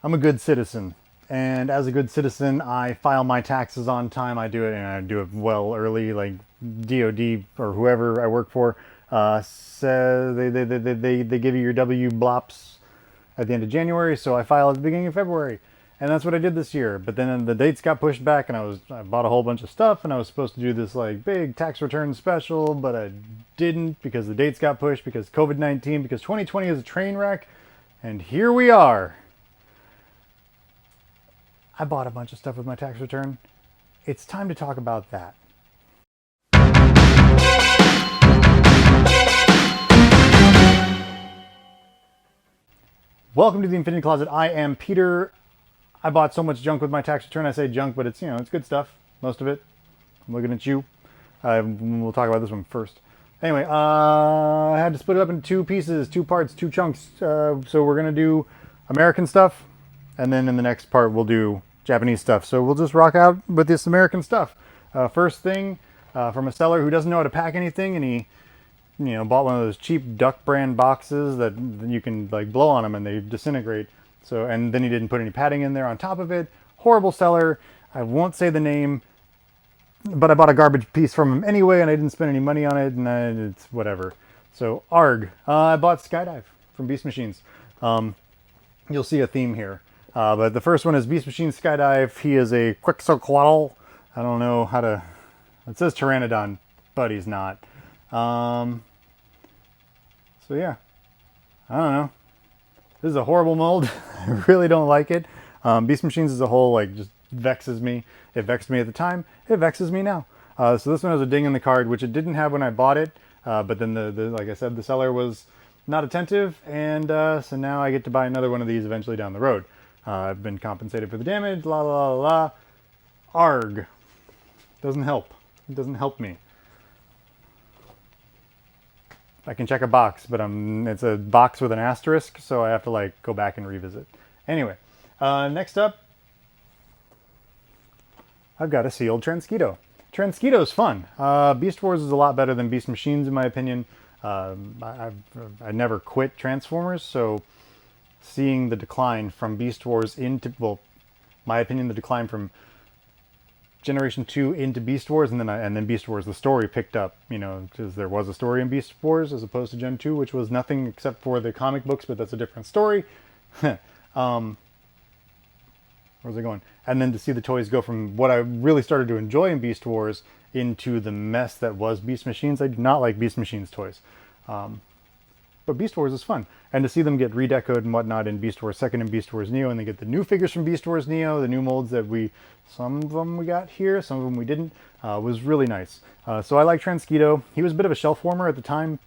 I'm a good citizen. And as a good citizen, I file my taxes on time. I do it, and I do it well early. Like DOD or whoever I work for says they give you your W blops at the end of January, so I file at the beginning of February. And that's what I did this year. But then the dates got pushed back, and I bought a whole bunch of stuff, and I was supposed to do this like big tax return special, but I didn't because the dates got pushed because COVID-19, because 2020 is a train wreck, and here we are. I bought a bunch of stuff with my tax return. It's time to talk about that. Welcome to the Infinity Closet. I am Peter. I bought so much junk with my tax return. I say junk, but it's, it's good stuff. Most of it. I'm looking at you. We'll talk about this one first. Anyway, I had to split it up into two pieces, two parts, two chunks. So we're going to do American stuff, and then in the next part we'll do Japanese stuff. So we'll just rock out with this American stuff. First thing, from a seller who doesn't know how to pack anything, and he bought one of those cheap Duck brand boxes that you can like blow on them and they disintegrate. So, and then he didn't put any padding in there on top of it. Horrible seller. I won't say the name, but I bought a garbage piece from him anyway, and I didn't spend any money on it, and it's whatever. So, ARG. I bought Skydive from Beast Machines. You'll see a theme here. But the first one is Beast Machines Skydive. He is a Quetzalcoatl. I don't know how to... It says Pteranodon, but he's not. So yeah. I don't know. This is a horrible mold. I really don't like it. Beast Machines as a whole, like, just vexes me. It vexed me at the time. It vexes me now. So this one has a ding in the card, which it didn't have when I bought it. But then, like I said, the seller was not attentive. And so now I get to buy another one of these eventually down the road. I've been compensated for the damage. La la la la. ARG. Doesn't help. It doesn't help me. I can check a box, but it's a box with an asterisk, so I have to like go back and revisit. Anyway, next up, I've got a sealed Transquito. Transquito's fun. Beast Wars is a lot better than Beast Machines in my opinion. I never quit Transformers, so seeing the decline from Beast Wars into, well, my opinion, the decline from Generation 2 into Beast Wars, and then Beast Wars, the story picked up, because there was a story in Beast Wars as opposed to Gen 2, which was nothing except for the comic books, but that's a different story. Where's it going? And then to see the toys go from what I really started to enjoy in Beast Wars into the mess that was Beast Machines. I do not like Beast Machines toys. But Beast Wars is fun. And to see them get redecoed and whatnot in Beast Wars 2nd and Beast Wars Neo, and they get the new figures from Beast Wars Neo, the new molds that some of them we got here, some of them we didn't, was really nice. So I like Transquito. He was a bit of a shelf warmer at the time.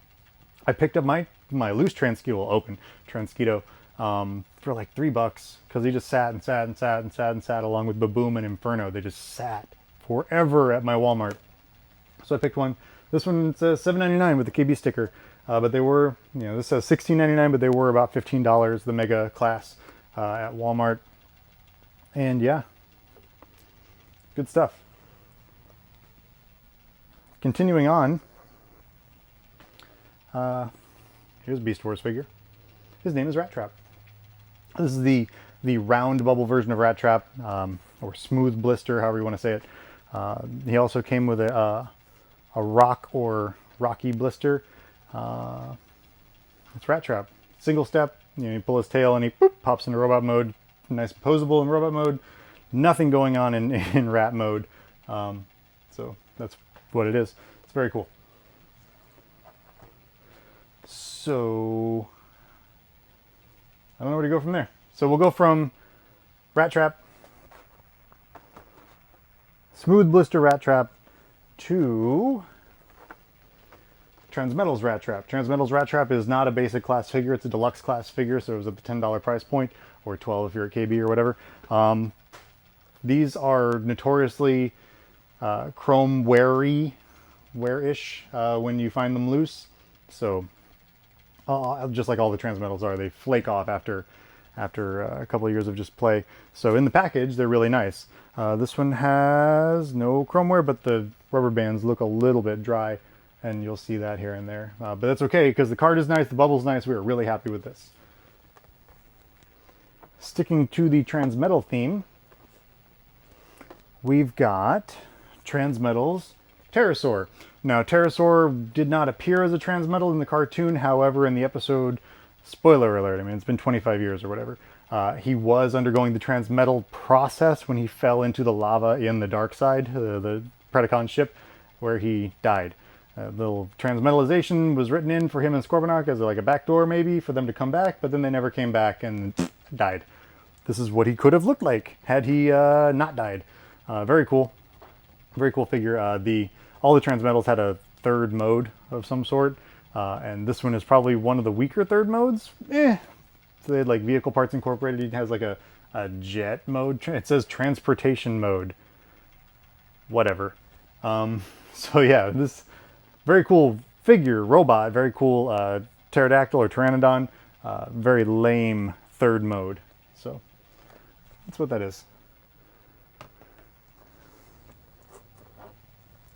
I picked up my loose Transquito, open Transquito, for like $3, because he just sat and sat and sat and sat and sat along with Baboom and Inferno. They just sat forever at my Walmart. So I picked one. This one says $7.99 with the KB sticker. But they were, this says $16.99, but they were about $15, the Mega class, at Walmart. And yeah, good stuff. Continuing on, here's a Beast Wars figure. His name is Rat Trap. This is the round bubble version of Rat Trap, or Smooth Blister, however you want to say it. He also came with a rock or rocky blister. It's Rat Trap. Single step, you pull his tail and he pops into robot mode. Nice posable in robot mode. Nothing going on in rat mode. So that's what it is. It's very cool. So I don't know where to go from there. So we'll go from Rat Trap, Smooth Blister Rat Trap, to Transmetal's Rat Trap. Transmetal's Rat Trap is not a basic class figure, it's a deluxe class figure, so it was at the $10 price point, or $12 if you're at KB or whatever. These are notoriously chrome wear-ish when you find them loose. So, just like all the Transmetals are, they flake off after a couple of years of just play. So in the package, they're really nice. This one has no chrome wear, but the rubber bands look a little bit dry. And you'll see that here and there. But that's okay, because the card is nice, the bubble's nice. We are really happy with this. sticking to the Transmetal theme, we've got Transmetal's Pterosaur. Now, Pterosaur did not appear as a Transmetal in the cartoon. However, in the episode, spoiler alert, I mean, it's been 25 years or whatever, he was undergoing the Transmetal process when he fell into the lava in the Dark Side, the Predacon ship, where he died. Little transmetalization was written in for him and Scorponok as like a backdoor maybe for them to come back, but then they never came back and died. This is what he could have looked like had he not died. Very cool. Very cool figure. All the Transmetals had a third mode of some sort, and this one is probably one of the weaker third modes. So they had like vehicle parts incorporated. It has like a jet mode. It says transportation mode. Whatever. So yeah, this very cool figure, robot, very cool pterodactyl or pteranodon, very lame third mode. So that's what that is.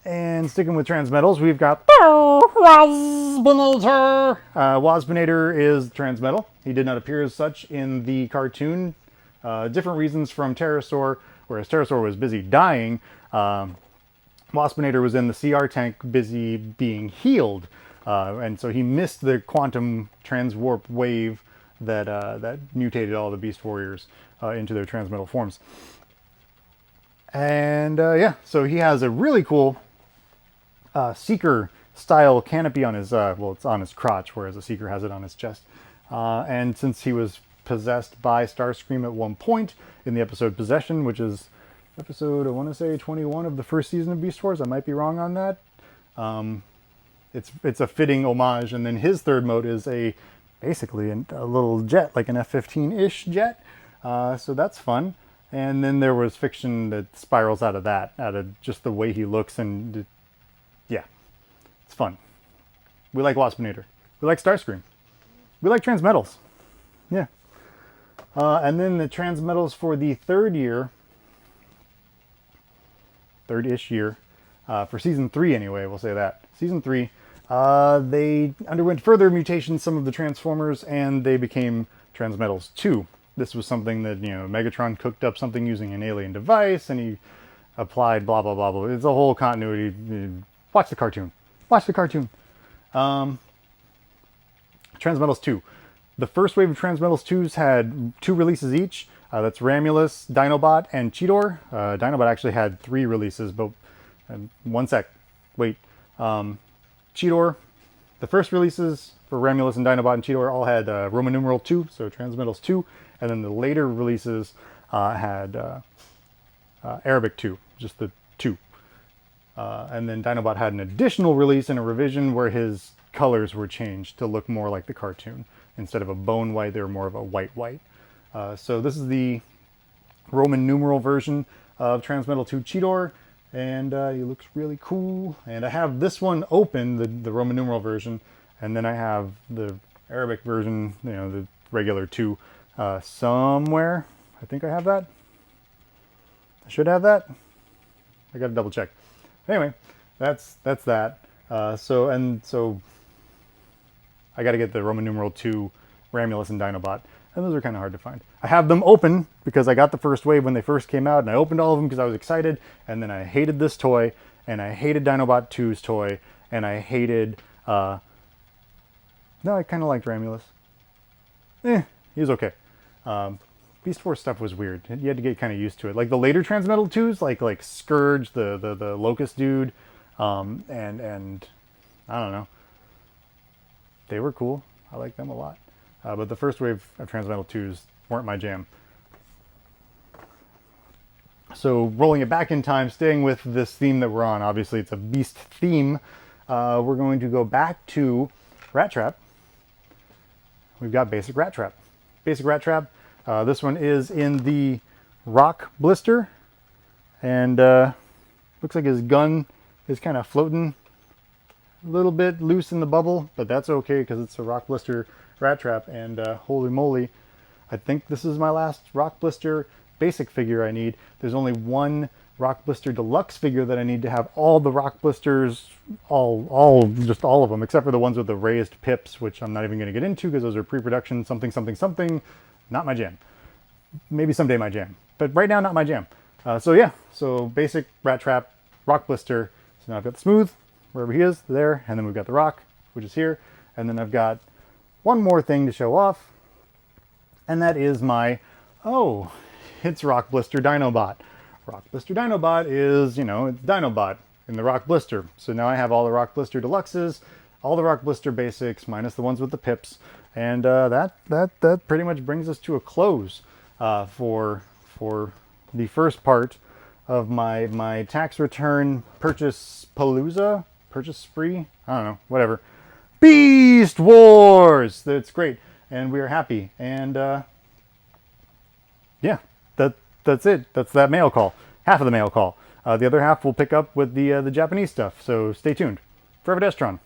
And sticking with Transmetals, we've got Waspinator. Waspinator is Transmetal. He did not appear as such in the cartoon. Different reasons from Pterosaur, whereas Pterosaur was busy dying. Waspinator was in the CR tank busy being healed, and so he missed the quantum transwarp wave that mutated all the Beast Warriors into their Transmetal forms. And yeah, so he has a really cool Seeker style canopy on his, well, it's on his crotch, whereas a Seeker has it on his chest. And since he was possessed by Starscream at one point in the episode Possession, which is episode, I want to say 21 of the first season of Beast Wars. I might be wrong on that. It's a fitting homage. And then his third mode is basically a little jet, like an F-15-ish jet. So that's fun. And then there was fiction that spirals out of that, out of just the way he looks, and yeah, it's fun. We like Waspinator. We like Starscream. We like Transmetals. Yeah. And then the Transmetals for the third-ish year, for season 3 anyway, we'll say that. Season 3, they underwent further mutations, some of the Transformers, and they became Transmetals 2. This was something that, you know, Megatron cooked up something using an alien device, and he applied blah, blah, blah, blah. It's a whole continuity. Watch the cartoon. Watch the cartoon. Transmetals 2. The first wave of Transmetals 2s had 2 releases each. That's Ramulus, Dinobot, and Cheetor. Dinobot actually had 3 releases, but one sec. Wait. Cheetor, the first releases for Ramulus and Dinobot and Cheetor all had Roman numeral 2, so Transmetals 2. And then the later releases had Arabic 2, just the 2. And then Dinobot had an additional release and a revision where his colors were changed to look more like the cartoon. Instead of a bone white, they were more of a white. So this is the Roman numeral version of Transmetal 2 Cheetor, and he looks really cool. And I have this one open, the Roman numeral version, and then I have the Arabic version, you know, the regular 2 somewhere. I think I have that. I should have that. I gotta double check. Anyway, that's that. So I gotta get the Roman numeral 2 Ramulus and Dinobot. And those are kind of hard to find. I have them open because I got the first wave when they first came out, and I opened all of them because I was excited, and then I hated this toy, and I hated Dinobot 2's toy, and I hated, no, I kind of liked Ramulus. He was okay. Beast Force stuff was weird. You had to get kind of used to it. Like the later Transmetal 2s, like Scourge, the Locust dude, and I don't know. They were cool. I like them a lot. But the first wave of Transmetal 2s weren't my jam. So rolling it back in time, staying with this theme that we're on, obviously it's a Beast theme, we're going to go back to Rat Trap. We've got Basic Rat Trap. Basic Rat Trap, this one is in the Rock Blister, and looks like his gun is kind of floating a little bit loose in the bubble, but that's okay because it's a Rock Blister Rat Trap, and holy moly, I think this is my last Rock Blister basic figure I need. There's only one Rock Blister Deluxe figure that I need to have all the Rock Blisters, just all of them, except for the ones with the raised pips, which I'm not even going to get into because those are pre-production something, not my jam. maybe someday my jam, but right now not my jam. So yeah, so basic rat trap, rock blister. So now I've got the smooth, wherever he is, there, and then we've got the rock, which is here, and then I've got one more thing to show off, and that is my, oh, it's Rock Blister Dinobot. Rock Blister Dinobot is, you know, it's Dinobot in the Rock Blister. So now I have all the Rock Blister Deluxes, all the Rock Blister Basics, minus the ones with the pips, and that pretty much brings us to a close for the first part of my tax return purchase palooza, purchase spree, I don't know, whatever. Beast Wars! That's great, and we are happy, and yeah, that's it. That's that mail call. Half of the mail call. The other half we'll pick up with the Japanese stuff, so stay tuned. Forever Destron.